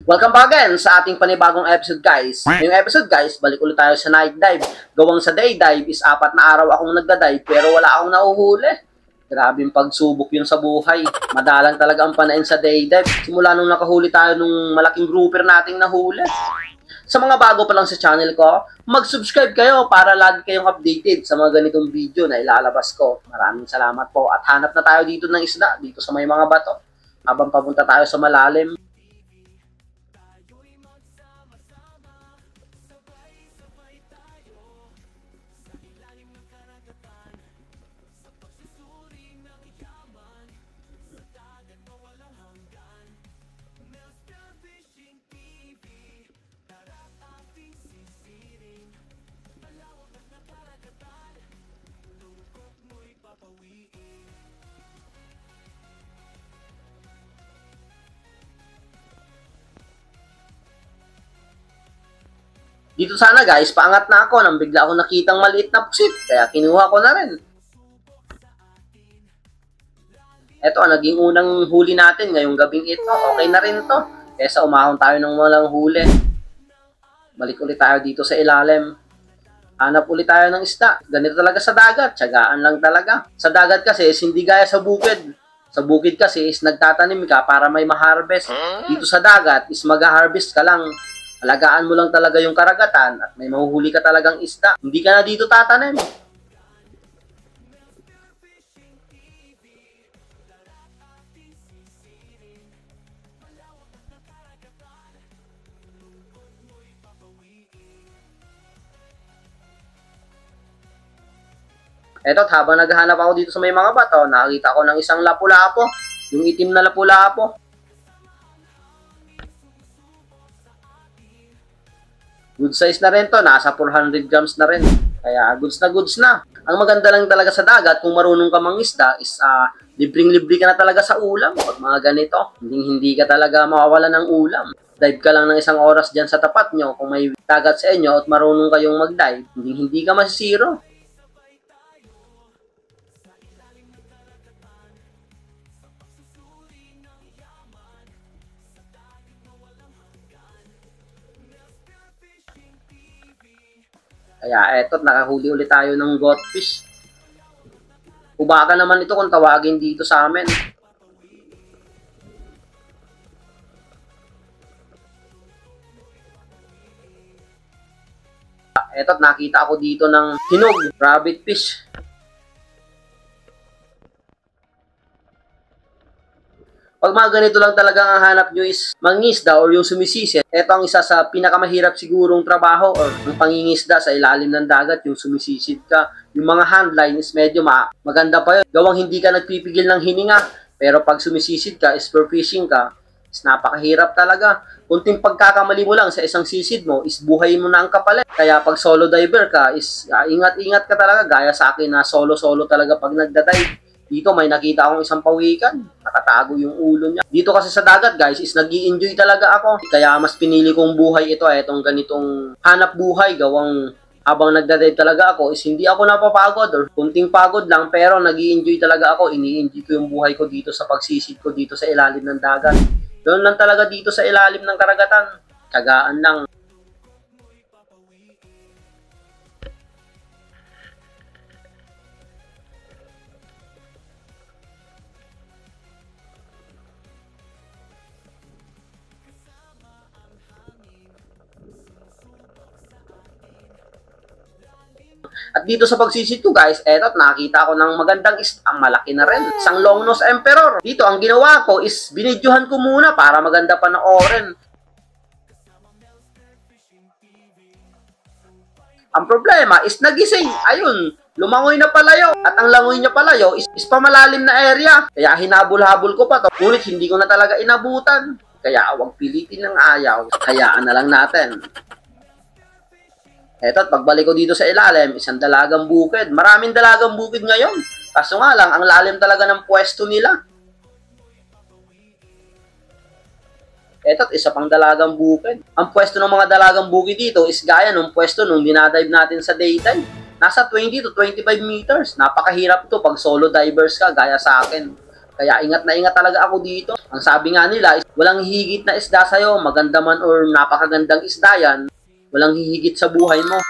Welcome back again sa ating panibagong episode, guys. Ngayong episode, guys, balik ulit tayo sa night dive. Gawang sa day dive is 4 na araw akong nagda-dive pero wala akong nahuhuli. Grabing pagsubok yun sa buhay. Madalang talaga ang panain sa day dive. Simula nung nakahuli tayo nung malaking grouper nating nahuli. Sa mga bago pa lang sa channel ko, mag-subscribe kayo para lagi kayong updated sa mga ganitong video na ilalabas ko. Maraming salamat po. At hanap na tayo dito ng isda, dito sa may mga bato. Habang papunta tayo sa malalim. Dito sana, guys, paangat na ako nang bigla ako nakitang maliit na pusit, kaya kinuha ko na rin. Ito ang naging unang huli natin ngayong gabing ito. Okay na rin to, kesa umahon tayo ng walang huli. Balik ulit tayo dito sa ilalim. Hanap ulit tayo ng isda. Ganito talaga sa dagat, tiyagaan lang talaga. Sa dagat kasi is hindi gaya sa bukid. Sa bukid kasi is nagtatanim ka para may ma-harvest. Dito sa dagat is mag-harvest ka lang. Alagaan mo lang talaga yung karagatan at may mahuhuli ka talagang isda. Hindi ka na dito tatanim. Eto, habang naghahanap ako dito sa may mga bato, nakakita ko ng isang lapu-lapo. Yung itim na lapu-lapo. Good size na rin to, nasa 400 grams na rin. Kaya goods na goods na. Ang maganda lang talaga sa dagat, kung marunong ka mangisda, is libreng-libre ka na talaga sa ulam. Pag mga ganito, hindi ka talaga mawawala ng ulam. Dive ka lang ng isang oras dyan sa tapat nyo. Kung may dagat sa inyo at marunong kayong mag-dive, hindi ka masisiro. Kaya eto, nakahuli ulit tayo ng goldfish. Ubaka naman ito kung tawagin dito sa amin. Eto, nakita ako dito ng hinog, rabbit fish. Pag mga ganito lang talaga ang hanap nyo is mangingisda or yung sumisisid, ito ang isa sa pinakamahirap sigurong trabaho or ang pangingisda sa ilalim ng dagat, yung sumisisid ka. Yung mga handline is medyo maganda pa yun. Gawang hindi ka nagpipigil ng hininga, pero pag sumisisid ka, is fishing ka, is napakahirap talaga. Kunting pagkakamali mo lang sa isang sisid mo, is buhayin mo na ang kapalit. Kaya pag solo diver ka, is ingat-ingat ka talaga, gaya sa akin na solo-solo talaga pag nagda-dive. Dito may nakita akong isang pawikan, nakatago yung ulo niya. Dito kasi sa dagat, guys, is nag-i-enjoy talaga ako. Kaya mas pinili kong buhay ito, itong ganitong hanap buhay, gawang habang nagda-dive talaga ako, is hindi ako napapagod or kunting pagod lang, pero nag-i-enjoy talaga ako. Ini-enjoy ko yung buhay ko dito sa pagsisid ko dito sa ilalim ng dagat. Doon lang talaga dito sa ilalim ng karagatan. Tiyagaan lang. At dito sa pagsisid ko, guys, eto, nakita ko ng magandang isda, malaki na rin. Isang long nose emperor. Dito, ang ginawa ko is binidyohan ko muna para maganda pa na oren. Ang problema is nagising. Ayun, lumangoy na palayo. At ang langoy niya palayo is pamalalim na area. Kaya hinabol-habol ko pa to. Ngunit hindi ko na talaga inabutan. Kaya huwag pilitin ng ayaw. Hayaan na lang natin. Eto, at pagbalik ko dito sa ilalim, isang dalagang bukid. Maraming dalagang bukid ngayon. Kaso nga lang, ang lalim talaga ng pwesto nila. Eto, at isa pang dalagang bukid. Ang pwesto ng mga dalagang bukid dito is gaya ng pwesto nung dinadive natin sa daytime. Nasa 20 to 25 meters. Napakahirap to pag solo divers ka, gaya sa akin. Kaya ingat na ingat talaga ako dito. Ang sabi nga nila, walang hihigit na isda sa'yo, maganda man or napakagandang isda yan, walang hihigit sa buhay mo.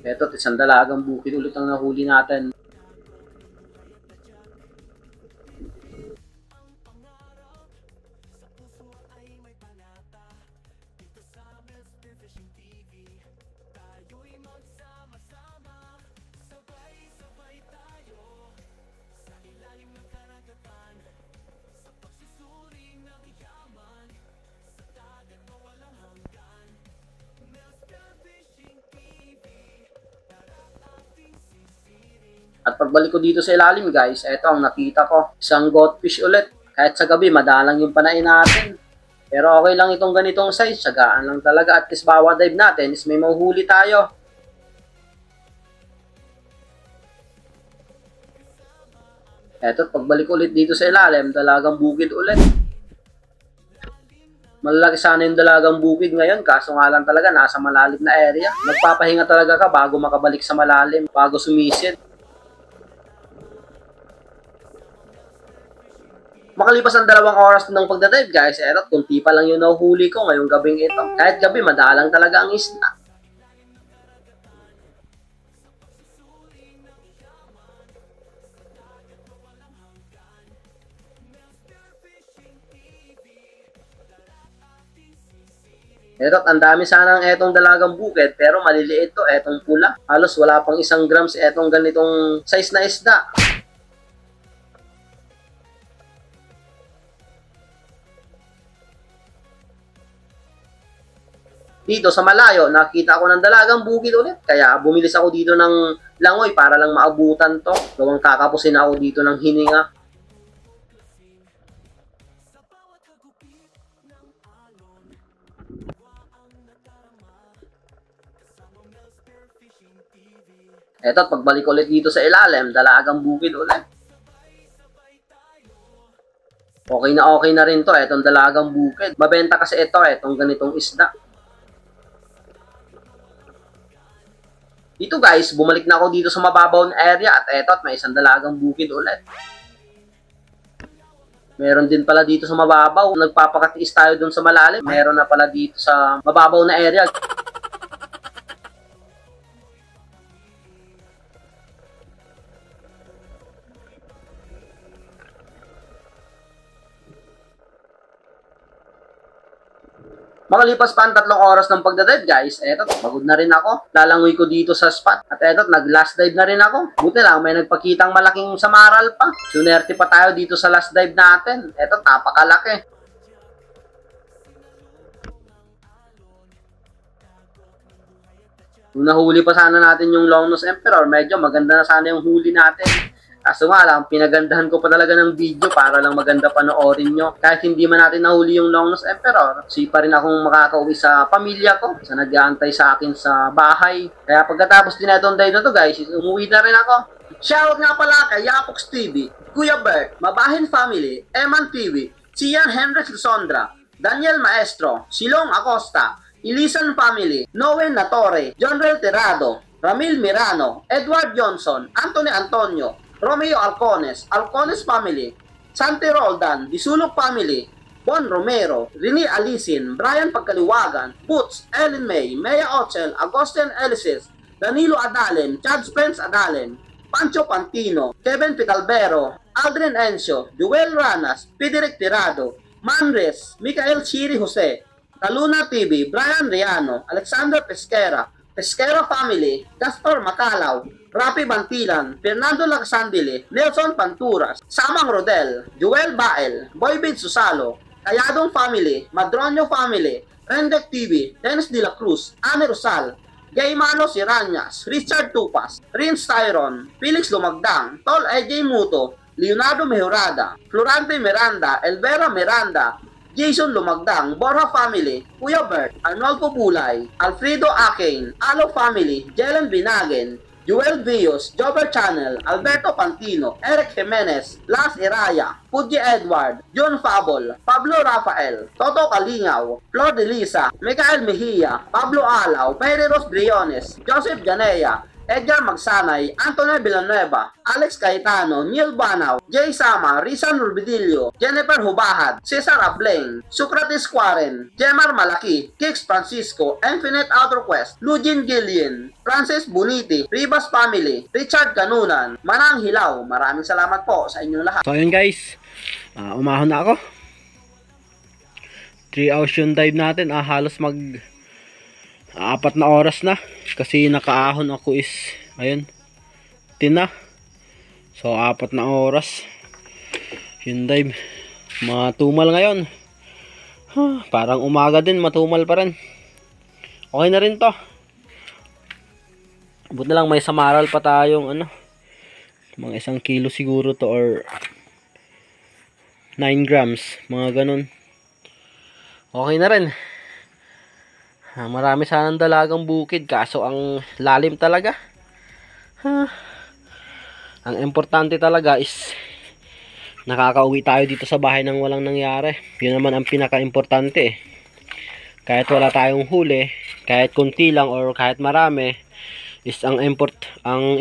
Eto, isang dalagang bukid ulit ang nahuli natin. At pagbalik ko dito sa ilalim guys, eto ang nakita ko. Isang goldfish ulit. Kahit sa gabi, madalang yung panain natin. Pero okay lang itong ganitong size. Tsagaan lang talaga. At least bawat dive natin is may mahuhuli tayo. Eto, pagbalik ulit dito sa ilalim, dalagang bukid ulit. Malalaki sana yung dalagang bukid ngayon, kaso nga lang talaga nasa malalim na area. Magpapahinga talaga ka bago makabalik sa malalim, bago sumisid. Makalipas ang 2 oras ng pagdadive guys, eto, kunti pa lang yung nahuhuli ko ngayong gabing ito. Kahit gabi, madalang talaga ang isda. Eto, ang dami sanang etong dalagang bukid, pero maliliit to, etong pula. Halos wala pang 1 grams etong ganitong size na isda. Dito sa malayo, nakita ako ng dalagang bukid ulit. Kaya bumilis ako dito ng langoy para lang maabutan to. Gawang kakapusin ako dito ng hininga. Eto, pagbalik ulit dito sa ilalim, dalagang bukid ulit. Okay na rin to, etong dalagang bukid. Mabenta kasi ito, etong ganitong isda. Dito guys, bumalik na ako dito sa mababaw na area at eto at may isang dalagang bukid ulit. Meron din pala dito sa mababaw. Nagpapakatiis tayo dun sa malalim. Meron na pala dito sa mababaw na area. Makalipas pa ang 3 oras ng pagdadive guys, eto, pagod na rin ako. Lalangoy ko dito sa spot. At eto, nag-last dive na rin ako. Buti lang, may nagpakitang malaking samaral pa. Sunerte pa tayo dito sa last dive natin. Eto, tapakalaki. Kung nahuli pa sana natin yung Longnose Emperor, medyo maganda na sana yung huli natin. Kaso nga lang, pinagandahan ko pa talaga ng video para lang maganda panoorin nyo. Kahit hindi man natin nahuli yung Longnose Emperor, pa rin akong makakauwi sa pamilya ko, sa nag-aantay sa akin sa bahay. Kaya pagkatapos din itong dive na to guys, umuwi na rin ako. Shoutout nga pala kay Yapox TV, Kuya Bert, Mabahin Family, Eman TV, Sian Henry Sondra, Daniel Maestro, Silong Acosta, Ilisan Family, Noen Natore, John Rel Terrado, Ramil Mirano, Edward Johnson, Anthony Antonio, Romeo Alcones, Alcones Family, Santi Roldan, Disulog Family, Bon Romero, Rini Alisin, Brian Pagkaliwagan, Boots, Ellen May, Mea Ochel, Agustin Elisis, Danilo Adalen, Chad Spence Adalen, Pancho Pantino, Kevin Pitalbero, Aldrin Encio, Joel Ranas, Pideric Tirado, Manres, Michael Chiri Jose, Taluna TV, Brian Riano, Alexander Pesquera, Pesquera Family, Gastor Macalaw, Rapi Bantilan, Fernando Lagsandili, Nelson Panturas, Samang Rodel, Joel Bael, Boybid Susalo, Kayadong Family, Madronio Family, Rendek TV, Dennis De La Cruz, Anne Rosal, Gaymano Siranyas, Richard Tupas, Rince Tyron, Felix Lumagdang, Tol AJ Muto, Leonardo Mejorada, Florante Miranda, Elvera Miranda, Jason Lumagdang, Borja Family, Kuya Bert, Arnolfo Bulay, Alfredo Akin, Alo Family, Jelen Binagen, Joel Vios, Jobber Channel, Alberto Pantino, Eric Jimenez, Las Iraya, Pudje Edward, John Fabol, Pablo Rafael, Toto Kalingaw, Flor de Lisa, Michael Mejia, Pablo Alaw, Pereros Briones, Joseph Janea, Edgar Magsanay, Antonio Villanueva, Alex Cayetano, Neil Banaw, Jay Sama, Rizan Rubidillo, Jennifer Hubahad, Cesar Ableng, Socrates Quarren, Jemar Malaki, Kix Francisco, Infinite Outer Quest, Lugin Gillian, Francis Buniti, Ribas Family, Richard Canunan, Manang Hilaw. Maraming salamat po sa inyong lahat. So ayun guys, umahon na ako. 3 hours yung dive natin, halos mag 4 na oras na kasi nakaahon ako is ayun 10 na. So 4 na oras yung dive, matumal ngayon. Parang umaga din, matumal pa rin. Okay na rin to. Buti na lang may samaral pa tayong mga 1 kilo siguro to or 9 grams, mga ganun. Okay na rin. Marami sanang dalagang bukid kaso ang lalim talaga. Ang importante talaga is nakakauwi tayo dito sa bahay nang walang nangyari. Yun naman ang pinaka-importante. Kahit wala tayong huli, kahit kunti lang or kahit marami, is ang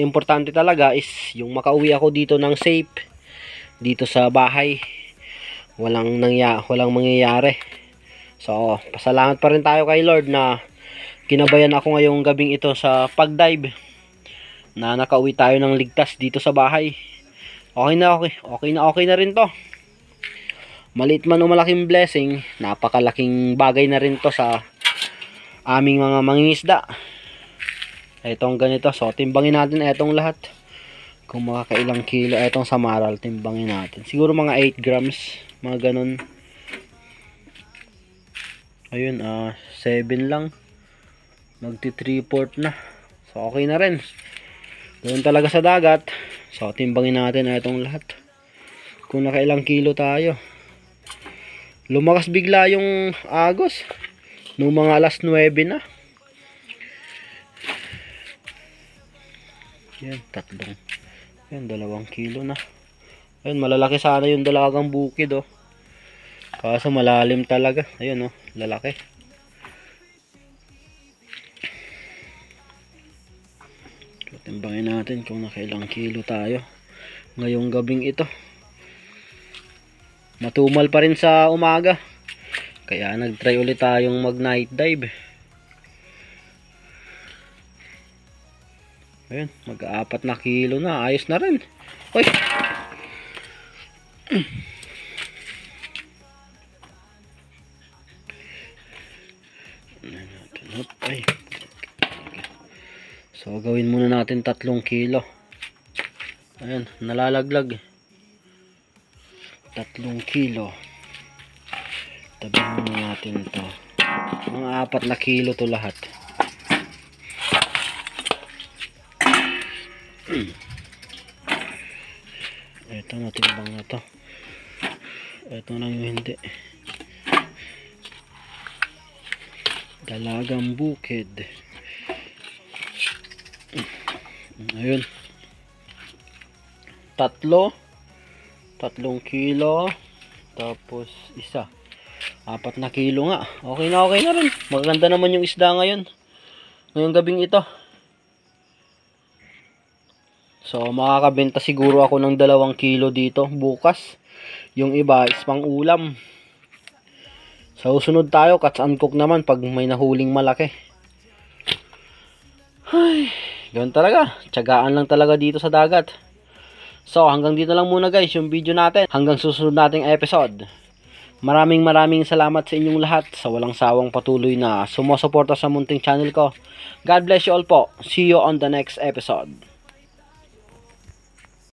importante talaga is yung makauwi ako dito ng safe dito sa bahay. Walang mangyayari. So, pasalamat pa rin tayo kay Lord na kinabayan ako ngayong gabing ito sa pagdive na nakauwi tayo ng ligtas dito sa bahay. Okay na rin to. Maliit man o malaking blessing, napakalaking bagay na rin to sa aming mga mangingisda. Etong ganito, so timbangin natin etong lahat. Kung makakailang kilo etong samaral, timbangin natin. Siguro mga 8 grams, mga ganun. Ayun, 7 lang. Magti 3/4 na. So, okay na rin. Doon talaga sa dagat. So, timbangin natin itong lahat. Kung nakailang kilo tayo. Lumakas bigla yung agos. Noong mga alas 9 na. Yan, 3. Yan, 2 kilo na. Ayun, malalaki sana yung dalagang bukid, oh. Kaso malalim talaga. Ayun, oh, lalaki. Timbangin natin kung nakailang kilo tayo ngayong gabing ito. Matumal pa rin sa umaga, kaya nag-try ulit tayong mag night dive. Ayun, mag-4 na kilo na. Ayos na rin. Hoy! Ay. So gawin muna natin 3 kilo. Ayan, nalalaglag. 3 kilo. Tabi muna natin ito. Mga 4 na kilo to lahat. Ito, natimbang na to. Ito lang yung hindi. Dalagang bukid. Ayun. 3 kilo. Tapos 1. 4 na kilo nga. Okay na rin. Maganda naman yung isda ngayon. Ngayong gabing ito. So makakabenta siguro ako ng 2 kilo dito bukas. Yung iba is pang ulam. Sa susunod tayo, catch and cook naman pag may nahuling malaki. Ay, ganoon talaga. Tiyagaan lang talaga dito sa dagat. So hanggang dito lang muna guys yung video natin. Hanggang susunod nating episode. Maraming salamat sa inyong lahat sa walang sawang patuloy na sumusuporta sa munting channel ko. God bless you all po. See you on the next episode.